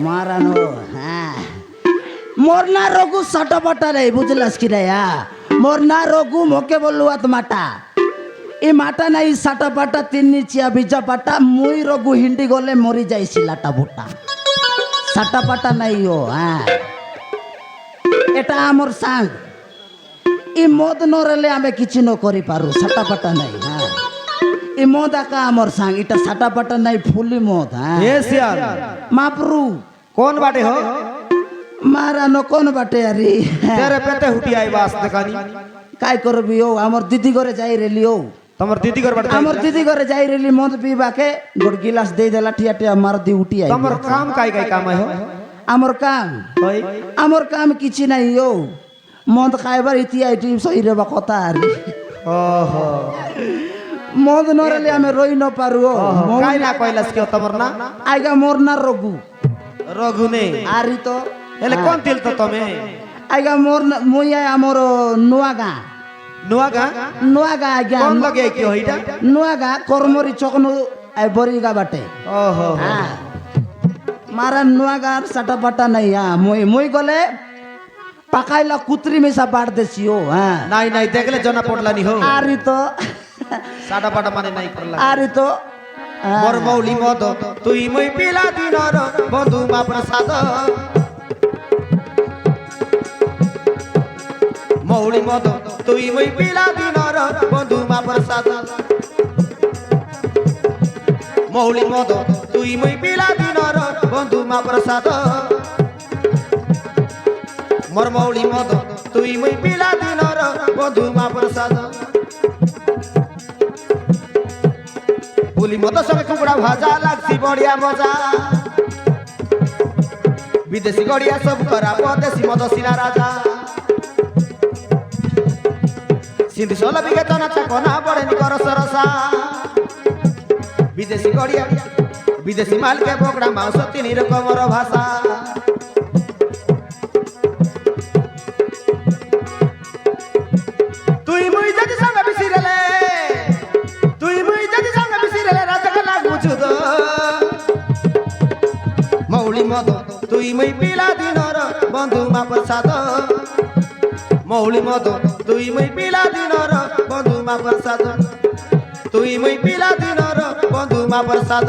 মারানো হ্যাঁ মোর না রঘু সটাপটা রে বুঝলাস কি রে মোর না রঘু মোকে বলুয়াত মাটা এ মাটা নাই সাটাপাটা তিন্নি চিয়া বিজা পাটা মুই রঘু হিন্দি গলে মরি যাইছি লাটা বুটা সাটাপাটা নাই ও হ্যাঁ এটা আমার সাং ই মদ নরেলে আমি কিছু ন করি পারু সাটাপাটা নাই হ্যাঁ ই মদ আকা আমার সাং এটা সাটাপাটা নাই ফুলি মদ হ্যাঁ মাপরু कौन बाटे हो मारा न कौन बाटे अरे तेरे पेटे हुटी आई बास दकानी काय करबी हो हमर दीदी घरे जाई रेली हो तमर दीदी घर बाटे हमर दीदी घरे जाई रेली मद पीबा के गोड़ गिलास दे देला ठिया ठिया मार दी उठी आई तमर काम काई काई काम है हो हमर काम किछि नाही हो मद खाइबार इति आइटी सही रे कथा अरे ओहो मद नरेले हमें रोई न पारु हो काई ना कइलास के तमर ना आइगा मोर ना रघु रघु ने आरी तो एले कौन तिल तो तमे आइगा मोर मुया हमर नुआगा आज्ञा कौन लगे कि होइडा नुआगा करमरी चकनु आई बरिगा बाटे ओहो हां मारा नुआगा सटापटा नहीं हां मुई गले पकाइला कुत्री मिसा बाड़ देसी हो हां नहीं देखले जना पडलानी हो आरी तो साडा पाटा माने नहीं करला आरी तो मोर मौली मद तुई মই पिला दिनर बंधु मा प्रसाद मौली मद तुई মই पिला दिनर बंधु मा प्रसाद मौली मद तुई মই पिला दिनर बंधु मा प्रसाद मोर मौली मद तुई মই पिला दिनर बंधु मा प्रसाद पुली मद संगे कुकुड़ा भाजा लागसी बढ़िया मजा विदेशी गड़िया सब खराब देशी मद सिना राजा सिंधु सोल बिगे तना चकना बड़े निकर सरसा विदेशी गड़िया विदेशी माल के बोकड़ा मांस तीन रकमर भाषा तुई मुई जदी संग बिसिरेले मौली मद तुई মই पिला दिनर बंधु मा प्रसाद मौली मद तुई মই पिला दिनर बंधु मा प्रसाद तुई মই पिला दिनर बंधु मा प्रसाद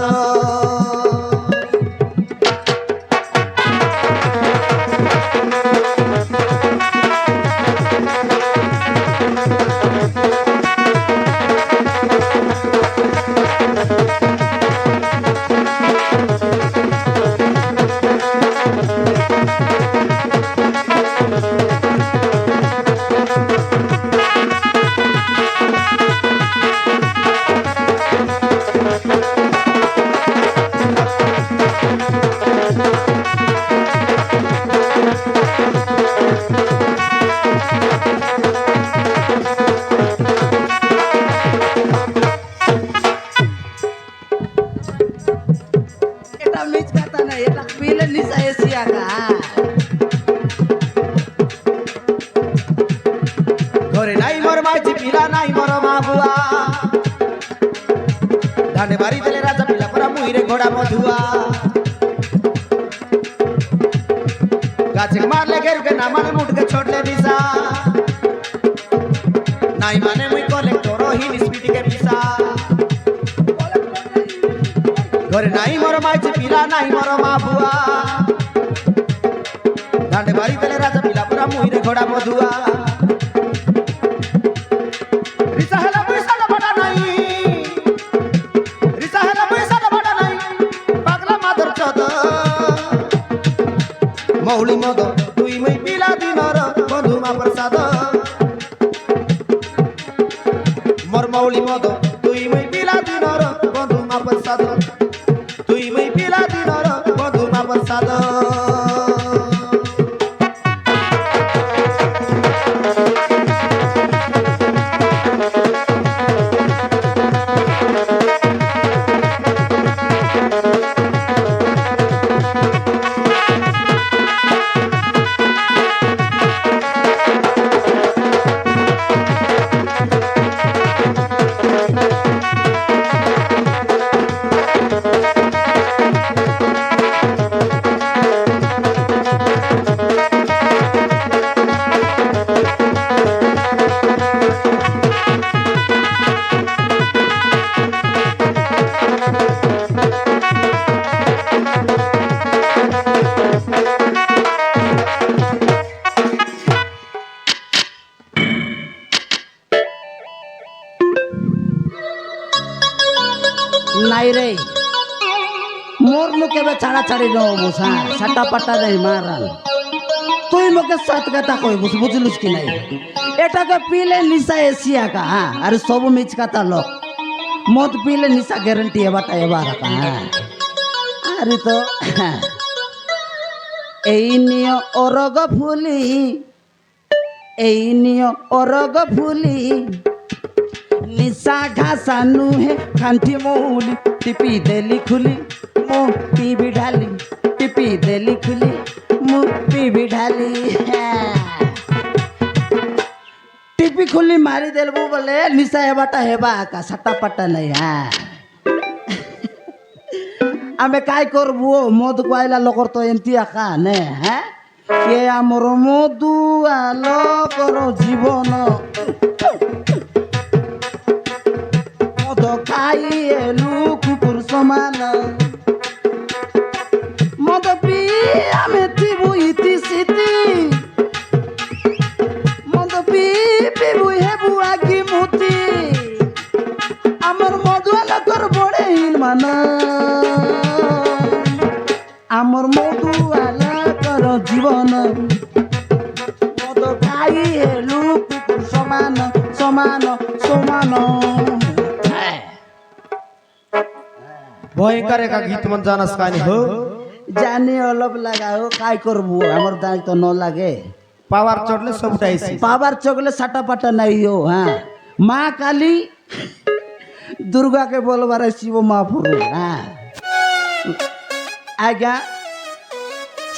घरे नाई मोर माजी पिला नाई मोर माबुआ धाने बारी देले राजा पिला परा मुहिरे घोड़ा मधुआ गाछ मारले घेर के ना माने मुट के छोड़ले निशा नाई माने मुई कलेक्टर ही निस्पीटी के पिसा घरे नाई मोर माजी पिला नाई मोर माबुआ धाने बारी देले राजा पिला परा मुहिरे घोड़ा मधुआ मौली मद तुई মই पिला दिनर बंधु मा प्रसाद मोर मौली मद तुई মই पिला दिनर बंधु मा प्रसाद तुई মই पिला दिनर बंधु मा प्रसाद ছাড়া ছাড়ি নবুস হ্যাঁ সাটা পাটা নেই মারান তুই মোকে সত কথা কইবুস বুঝলুস কি নাই এটাকে পিলে নিশা এসিয়া কা হ্যাঁ আরে সব মিছ কথা লোক মদ পিলে নিশা গ্যারেন্টি এবারটা এবার কা হ্যাঁ আরে তো এই নিয় অরগ ফুলি এই নিয় অরগ ফুলি নিশা ঘাসা নুহে খান্তি মৌলি টিপি দেলি খুলি মো পিবি ঢালি টিপি দেলি খুলি মো পিবি ঢালি টিপি খুলি মারি দেলবু বলে নিশা হেবাটা হেবা আকা সাটা পাটা নাই হ্যাঁ আমি কাই করবো মদ কয়লা লোকর তো এমতি আকা নে হ্যাঁ এ আমার মধু আলোকর জীবন মদ খাই এলু কুকুর সমান মদ পি আমি থিবু ইতি সিতি মদ পি পিবু হেবু আগি মুতি আমার মধু আলোকর বড়ে মান আমার মধু আলোকর জীবন মদ খাই হেলু কুকুর সমান সমান সমান ভয়ঙ্কর একা গীত মন জানাস কানি হো জানি অলপ লাগাও কাই করবো আমার দায় তো ন লাগে পাওয়ার চড়লে সবটাই আইছি পাবার চগলে সাটা পাটা নাই হো হ্যাঁ মা কালী দুর্গাকে বলবার শিব মা ফুরু হ্যাঁ আজ্ঞা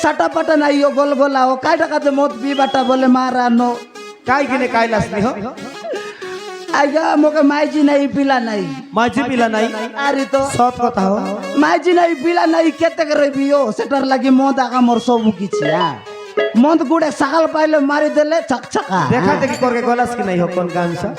সাটা পাটা নাই ও গোল গোলা ও কাই টাকাতে মদ পিবাটা বলে মারানো কাই কিনে কাইলাস নি হো আজ্ঞা মোকে মাইজি নাই পিলা নাই মাঝি পিলা নাই আরে তো সৎ কথা হো মাইজি নাই পিলা নাই কেতে রবি ও সেটার লাগি মদ আগা মোর সবু কিছু হ্যাঁ মদ গুড়ে সকাল পাইলে মারি দেলে চকচকা দেখা দেখি করকে গলাস কি নাই হো কোন গামছা